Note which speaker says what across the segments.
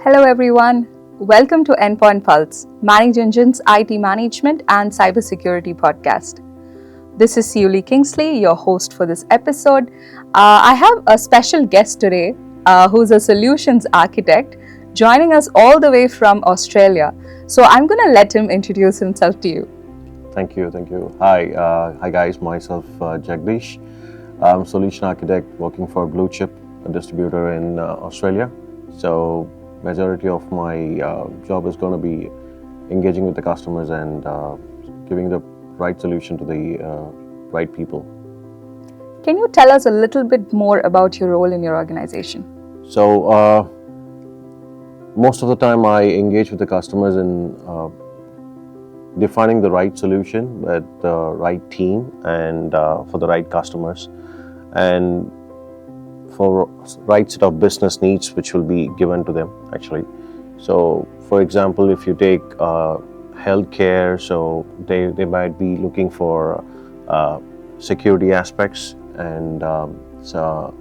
Speaker 1: Hello everyone, welcome to Endpoint Pulse, ManageEngine's IT management and cybersecurity podcast. This is Siyuly Kingsly, your host for this episode. I have a special guest today who's a solutions architect joining us all the way from Australia. So I'm going to let him introduce himself to you.
Speaker 2: Thank you. Hi guys, myself Jagdish. I'm solution architect working for Bluechip, a distributor in Australia. So majority of my job is going to be engaging with the customers and giving the right solution to the right people.
Speaker 1: Can you tell us a little bit more about your role in your organization?
Speaker 2: So most of the time I engage with the customers in defining the right solution with the right team and for the right customers and for right set of business needs which will be given to them actually. So for example, if you take healthcare, so they might be looking for security aspects, and so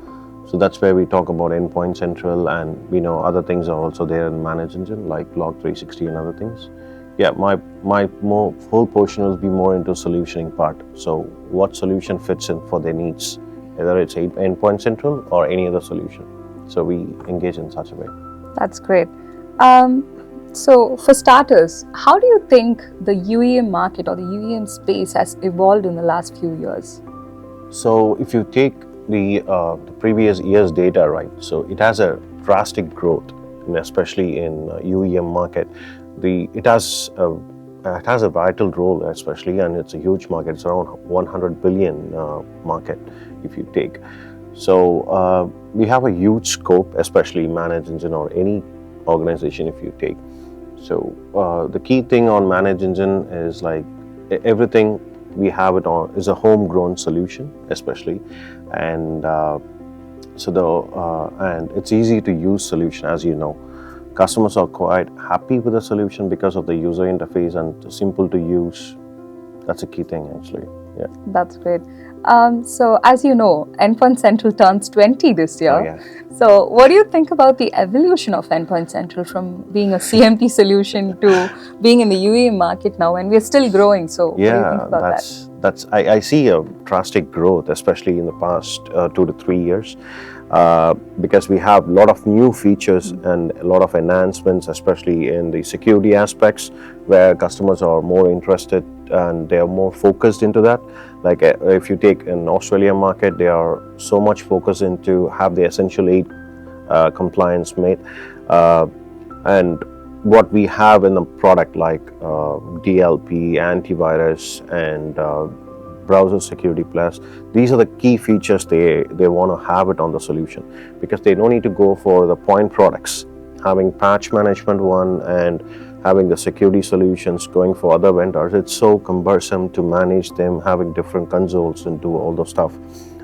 Speaker 2: that's where we talk about Endpoint Central, and we know other things are also there in ManageEngine like Log 360 and other things. Yeah, my whole portion will be more into solutioning part. So what solution fits in for their needs, whether it's Endpoint Central or any other solution. So we engage in such a way.
Speaker 1: That's great. So for starters, how do you think the UEM market or the UEM space has evolved in the last few years?
Speaker 2: So if you take the previous year's data, right, so it has a drastic growth, and especially in UEM market. It has a vital role, especially, and it's a huge market. It's around 100 billion market if you take. So we have a huge scope, especially ManageEngine or any organization if you take. So the key thing on ManageEngine is like everything we have it on is a homegrown solution, especially, and and it's easy to use solution, as you know. Customers are quite happy with the solution because of the user interface and simple to use. That's a key thing, actually. Yeah.
Speaker 1: That's great. So as you know, Endpoint Central turns 20 this year.
Speaker 2: Oh, yeah.
Speaker 1: So what do you think about the evolution of Endpoint Central from being a CMT solution to being in the UEM market now, and we're still growing? So what do you think about that?
Speaker 2: I see a drastic growth, especially in the past 2 to 3 years. Because we have a lot of new features and a lot of enhancements, especially in the security aspects, where customers are more interested and they are more focused into that. Like if you take an Australian market, they are so much focused into have the Essential 8 compliance made, and what we have in the product like DLP, antivirus, and browser security plus, these are the key features they want to have it on the solution, because they don't need to go for the point products, having patch management one and having the security solutions going for other vendors. It's so cumbersome to manage them, having different consoles and do all those stuff.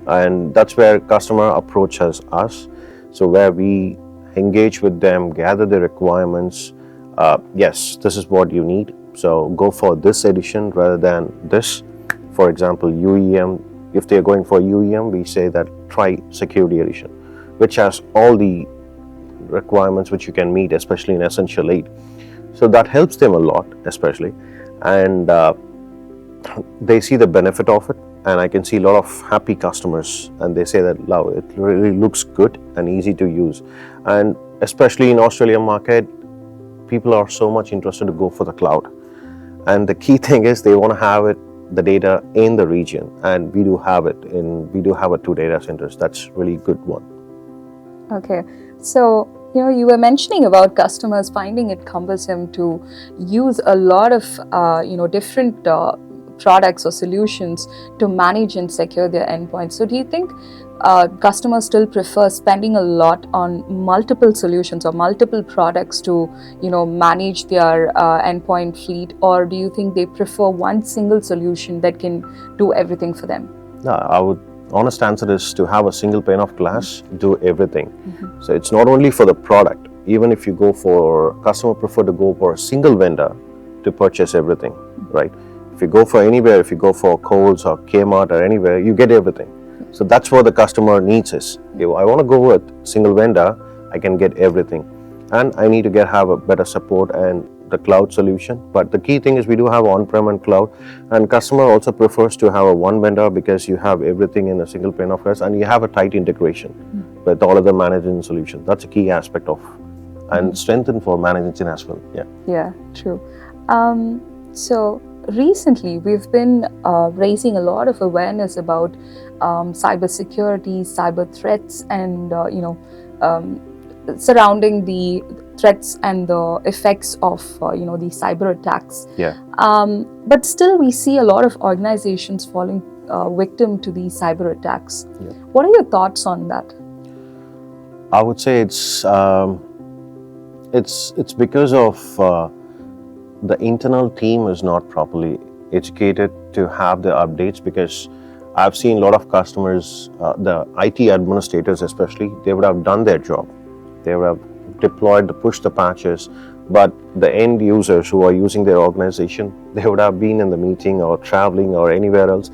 Speaker 2: And that's where customer approaches us, so where we engage with them, gather the requirements. Yes, this is what you need, so go for this edition rather than this. For example, UEM, if they're going for UEM, we say that try security edition, which has all the requirements which you can meet, especially in Essential 8. So that helps them a lot, especially, and they see the benefit of it. And I can see a lot of happy customers, and they say that, wow, it really looks good and easy to use. And especially in Australian market, people are so much interested to go for the cloud. And the key thing is they want to have it, the data in the region, and we do have it 2 data centers. That's really good one.
Speaker 1: Okay, so you were mentioning about customers finding it cumbersome to use a lot of different products or solutions to manage and secure their endpoints. So do you think customers still prefer spending a lot on multiple solutions or multiple products to manage their endpoint fleet, or do you think they prefer one single solution that can do everything for them?
Speaker 2: No, honest answer is to have a single pane of glass, do everything. So it's not only for the product. Even if you go for, customer prefer to go for a single vendor to purchase everything, right? If you go for anywhere, if you go for Kohl's or Kmart or anywhere, you get everything. So that's what the customer needs is. If I want to go with single vendor, I can get everything. and I need to have a better support and the cloud solution. But the key thing is we do have on-prem and cloud, and customer also prefers to have a one vendor because you have everything in a single pane of glass and you have a tight integration with all of the managing solutions. That's a key aspect of and strengthen for ManageEngine as well.
Speaker 1: Yeah, true. So recently we've been raising a lot of awareness about cybersecurity, cyber threats, and surrounding the threats and the effects of the cyber attacks. But still, we see a lot of organizations falling victim to these cyber attacks. What are your thoughts on that?
Speaker 2: I would say it's because of the internal team is not properly educated to have the updates, because I've seen a lot of customers, the IT administrators especially, they would have done their job. They would have deployed, pushed the patches, but the end users who are using their organization, they would have been in the meeting or traveling or anywhere else,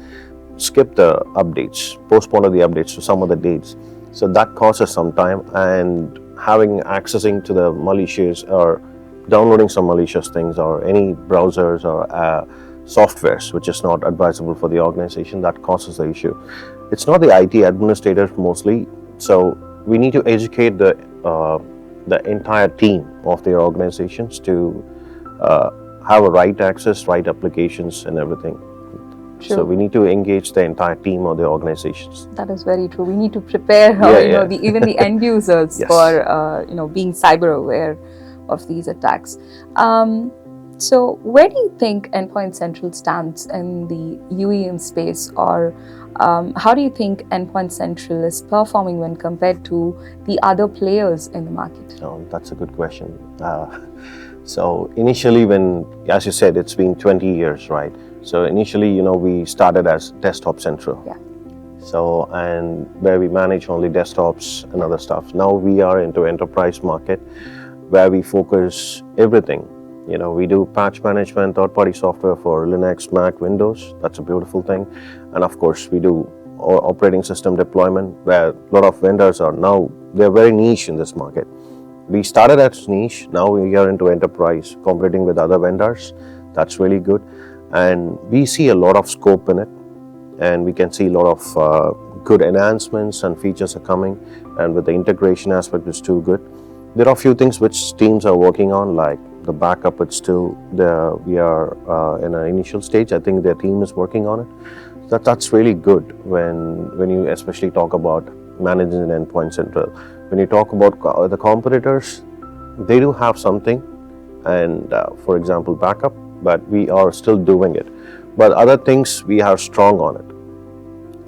Speaker 2: skip the updates, postpone the updates to some other dates. So that causes some time, and accessing to the malicious or downloading some malicious things or any browsers or softwares which is not advisable for the organization, that causes the issue. It's not the IT administrators mostly, so we need to educate the entire team of their organizations to have a right access, right applications and everything.
Speaker 1: True.
Speaker 2: So we need to engage the entire team of the organizations.
Speaker 1: That is very true. We need to prepare even the end users for being cyber aware of these attacks. So where do you think Endpoint Central stands in the UEM space, or how do you think Endpoint Central is performing when compared to the other players in the market?
Speaker 2: Oh, that's a good question. So initially, as you said, it's been 20 years, right? So initially, we started as Desktop Central. So, and where we manage only desktops and other stuff. Now we are into enterprise market, where we focus everything. We do patch management, third-party software for Linux, Mac, Windows. That's a beautiful thing. And of course, we do operating system deployment, where a lot of vendors are now, they're very niche in this market. We started as niche, now we are into enterprise, competing with other vendors. That's really good. And we see a lot of scope in it. And we can see a lot of good enhancements and features are coming. And with the integration aspect, it's too good. There are a few things which teams are working on, like the backup. It's still there. We are in an initial stage. I think their team is working on it. That's really good when you especially talk about managing an Endpoint Central. When you talk about the competitors, they do have something, and for example, backup, but we are still doing it. But other things we are strong on it,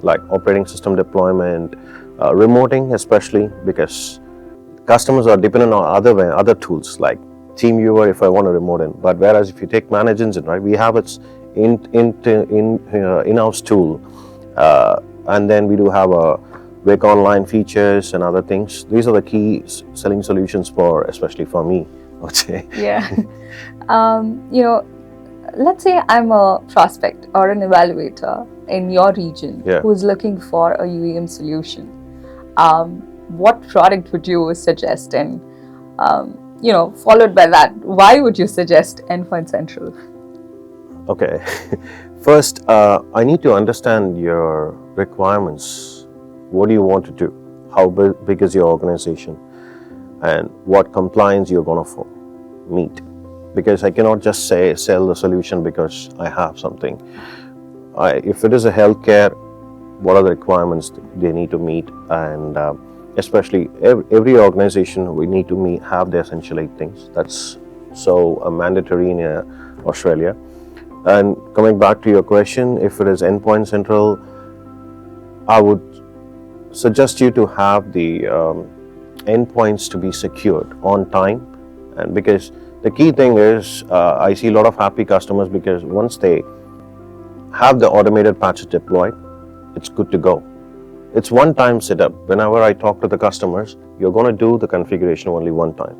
Speaker 2: like operating system deployment, remoting, especially because customers are dependent on other tools like TeamViewer if I want to remote in. But whereas if you take ManageEngine, right, we have its in-house tool, and then we do have a Wake Online features and other things. These are the key selling solutions especially for me, I would say.
Speaker 1: Let's say I'm a prospect or an evaluator in your region who's looking for a UEM solution. What product would you suggest? And followed by that, why would you suggest Endpoint Central?
Speaker 2: Okay. First, I need to understand your requirements. What do you want to do? How big is your organization? And what compliance you're going to meet? Because I cannot just sell the solution because I have something. If it is a healthcare, what are the requirements they need to meet? And especially every organization, we need to have the essential 8 things. That's so mandatory in Australia. And coming back to your question, if it is Endpoint Central, I would suggest you to have the endpoints to be secured on time. And because the key thing is, I see a lot of happy customers because once they have the automated patches deployed, it's good to go. It's one-time setup. Whenever I talk to the customers, you're going to do the configuration only one time.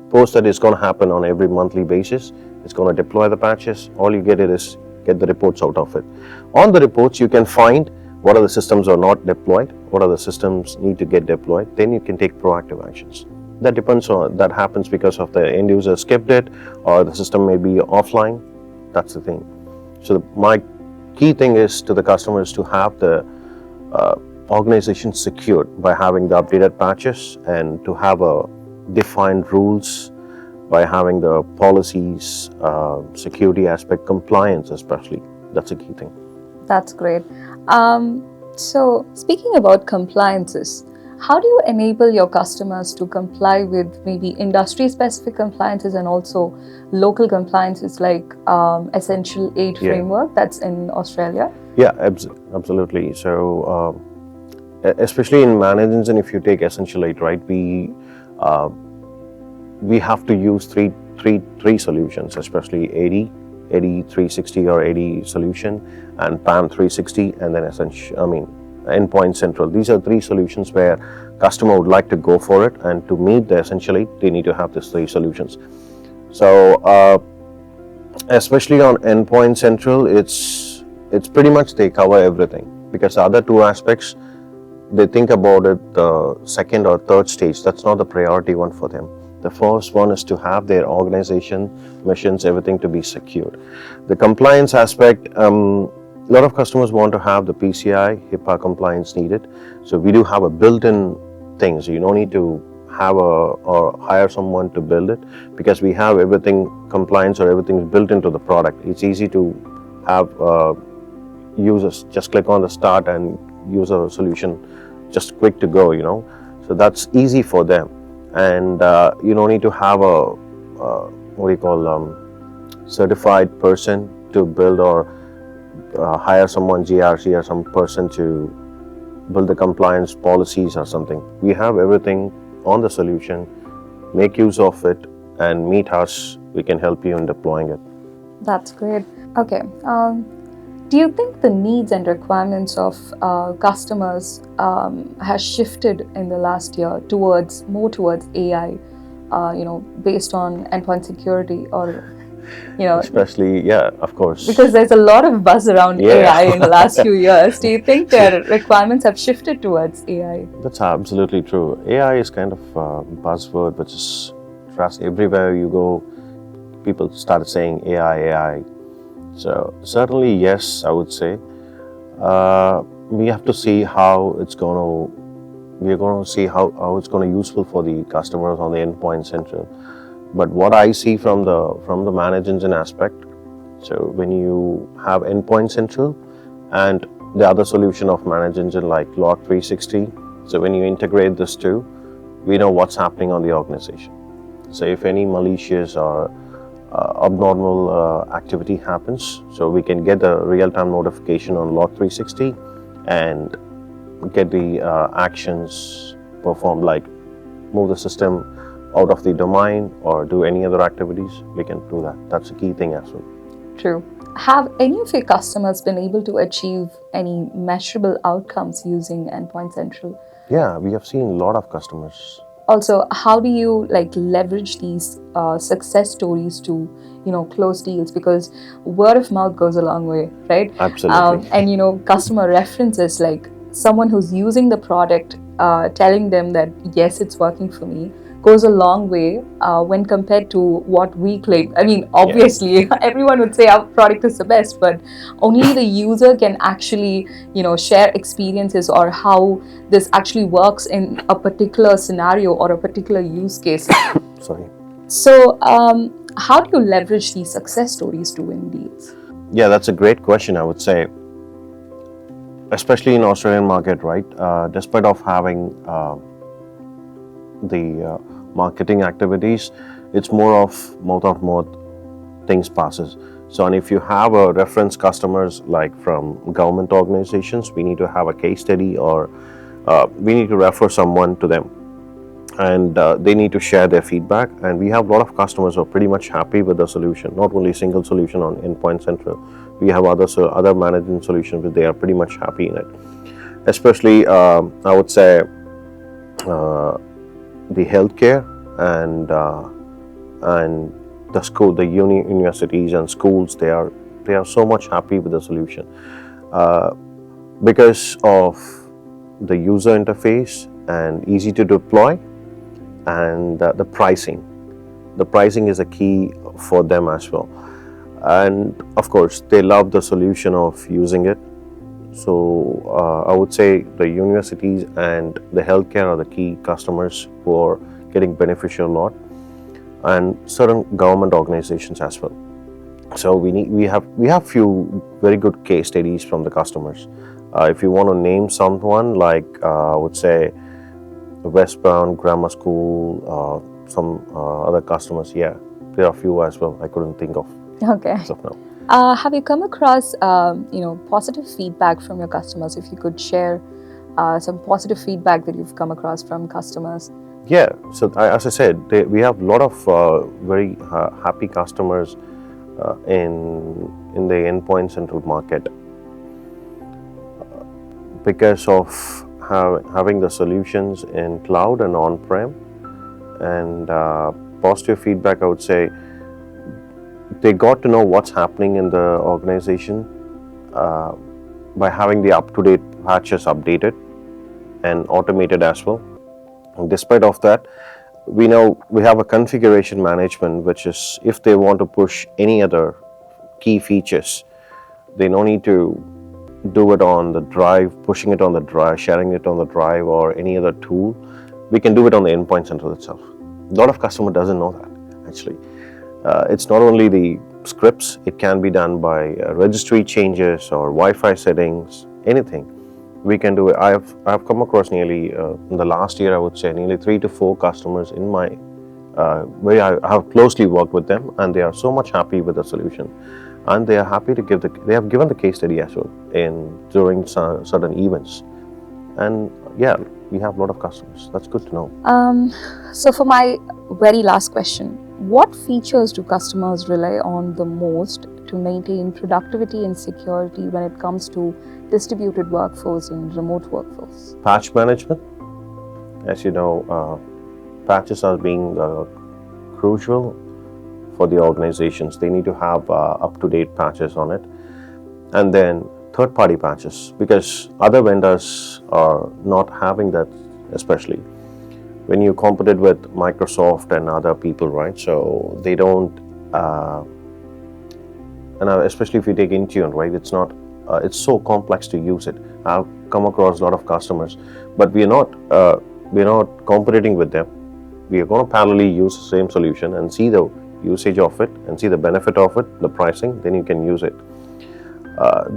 Speaker 2: Post that is going to happen on every monthly basis. It's going to deploy the patches. All you get the reports out of it. On the reports, you can find what are the systems are not deployed, what are the systems need to get deployed. Then you can take proactive actions. That depends on, that happens because of the end user skipped it or the system may be offline. That's the thing. So my key thing is to the customers to have the organization secured by having the updated patches and to have a defined rules by having the policies, security aspect, compliance especially. That's a key thing.
Speaker 1: That's great. So speaking about compliances, how do you enable your customers to comply with maybe industry-specific compliances and also local compliances like Essential 8 framework that's in Australia?
Speaker 2: Yeah, absolutely. So especially in ManageEngine, if you take Essential 8, right, we have to use three solutions, especially 80 360 or 80 solution, and PAM 360, and then Endpoint Central. These are three solutions where customer would like to go for it, and to meet the Essential 8, they need to have these three solutions. So especially on Endpoint Central, it's pretty much they cover everything, because the other two aspects, they think about it the second or third stage. That's not the priority one for them. The first one is to have their organization, missions, everything to be secured. The compliance aspect, a lot of customers want to have the PCI, HIPAA compliance needed. So we do have a built-in thing. So you don't need to have or hire someone to build it, because we have everything compliance or everything built into the product. It's easy to have users just click on the start and use a solution, just quick to go, So that's easy for them. And you don't need to have a certified person to build, or hire someone, GRC or some person to build the compliance policies or something. We have everything on the solution. Make use of it and meet us. We can help you in deploying it.
Speaker 1: That's great. Okay. Do you think the needs and requirements of customers has shifted in the last year more towards AI, based on endpoint security, or
Speaker 2: Especially, yeah, of course.
Speaker 1: Because there's a lot of buzz around AI in the last few years. Do you think their requirements have shifted towards AI?
Speaker 2: That's absolutely true. AI is kind of a buzzword, which is trust everywhere you go. People started saying AI. So certainly, yes, I would say. We have to see how it's going to. We're going to see how it's going to be useful for the customers on the Endpoint Central. But what I see from the ManageEngine aspect, so when you have Endpoint Central and the other solution of ManageEngine like Log 360, so when you integrate this two, we know what's happening on the organization. So if any malicious or abnormal activity happens, so we can get the real-time notification on Log 360 and get the actions performed, like move the system out of the domain or do any other activities. We can do that. That's a key thing as well.
Speaker 1: True. Have any of your customers been able to achieve any measurable outcomes using Endpoint Central?
Speaker 2: Yeah, we have seen a lot of customers.
Speaker 1: Also, how do you leverage these success stories to close deals? Because word of mouth goes a long way, right?
Speaker 2: Absolutely.
Speaker 1: And customer references, like someone who's using the product, telling them that yes, it's working for me, goes a long way when compared to what we claim. I mean, obviously, everyone would say our product is the best, but only the user can actually, share experiences or how this actually works in a particular scenario or a particular use case.
Speaker 2: Sorry.
Speaker 1: So, how do you leverage these success stories to win deals?
Speaker 2: Yeah, that's a great question, I would say. Especially in Australian market, right? Despite of having the marketing activities, it's more of mouth things passes. So, and if you have a reference customers like from government organizations, we need to have a case study, or we need to refer someone to them, and they need to share their feedback. And we have a lot of customers who are pretty much happy with the solution. Not only single solution on Endpoint Central, we have other management solutions, but they are pretty much happy in it. Especially, I would say, the healthcare and the school, the universities and schools, they are so much happy with the solution because of the user interface and easy to deploy, and the pricing. The pricing is a key for them as well. And of course, they love the solution of using it. So I would say the universities and the healthcare are the key customers who are getting beneficial a lot, and certain government organizations as well. So we have few very good case studies from the customers. If you want to name someone, like I would say Westbound Grammar School, some other customers, yeah, there are a few as well. I couldn't think of
Speaker 1: Okay.
Speaker 2: as of now.
Speaker 1: Have you come across, positive feedback from your customers? If you could share some positive feedback that you've come across from customers.
Speaker 2: Yeah, so as I said, we have a lot of very happy customers in the Endpoint Central market because of having the solutions in cloud and on-prem. And positive feedback, I would say, they got to know what's happening in the organization by having the up-to-date patches updated and automated as well. And despite of that, we know we have a configuration management, which is if they want to push any other key features, they no need to do it on the drive, pushing it on the drive, sharing it on the drive, or any other tool. We can do it on the Endpoint Central itself. A lot of customer doesn't know that actually. It's not only the scripts; it can be done by registry changes or Wi-Fi settings, anything. We can do it. I've come across nearly in the last year, I would say, nearly 3 to 4 customers in my where I have closely worked with them, and they are so much happy with the solution, and they are happy to give they have given the case study as well during certain events, and yeah, we have a lot of customers. That's good to know.
Speaker 1: So for my very last question, what features do customers rely on the most to maintain productivity and security when it comes to distributed workforce and remote workforce?
Speaker 2: Patch management, as you know, patches are being crucial for the organizations. They need to have up-to-date patches on it, and then third-party patches, because other vendors are not having that, especially when you compete it with Microsoft and other people, right? So they don't, and especially if you take Intune, right? It's not, it's so complex to use it. I've come across a lot of customers, but we're not competing with them. We are going to parallelly use the same solution and see the usage of it and see the benefit of it, the pricing. Then you can use it.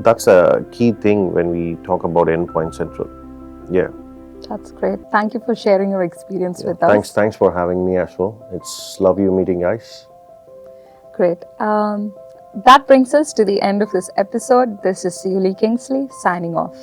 Speaker 2: That's a key thing when we talk about Endpoint Central. Yeah.
Speaker 1: That's great. Thank you for sharing your experience with us.
Speaker 2: Thanks for having me as well. It's love you meeting guys.
Speaker 1: Great. That brings us to the end of this episode. This is Siyuly Kingsly signing off.